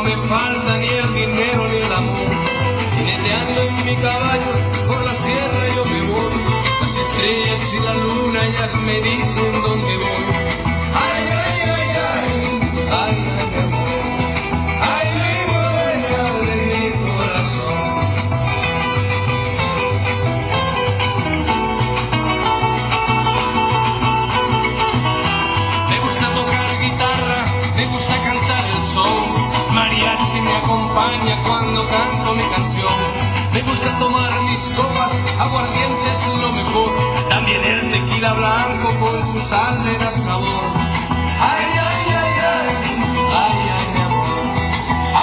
no me falta ni el dinero ni el amor. Jineteando en mi caballo por la sierra yo me voy. Las estrellas y la luna ellas me dicen dónde voy. Ay, ay, ay, ay, ay, ay, mi amor. Ay, mi morena de mi corazón. Me gusta tocar guitarra, me gusta cantar el son. Mariachi me acompaña cuando canto mi canción. Me gusta tomar mis copas, aguardiente es lo mejor. También el tequila blanco con su sal le da sabor. Ay, ay, ay, ay, ay, ay, mi amor.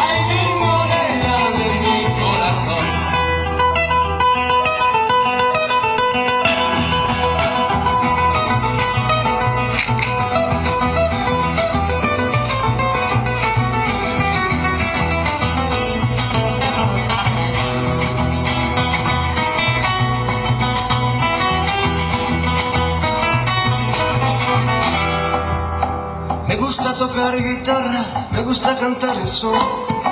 Ay, mi morena de mi corazón. Me gusta tocar guitarra, me gusta cantar el son.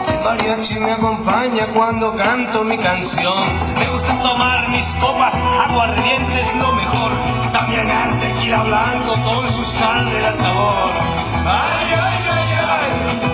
El mariachi me acompaña cuando canto mi canción. Me gusta tomar mis copas, aguardiente es lo mejor. También el tequila blanco con su sal de da sabor. Ay, ay, ay, ay.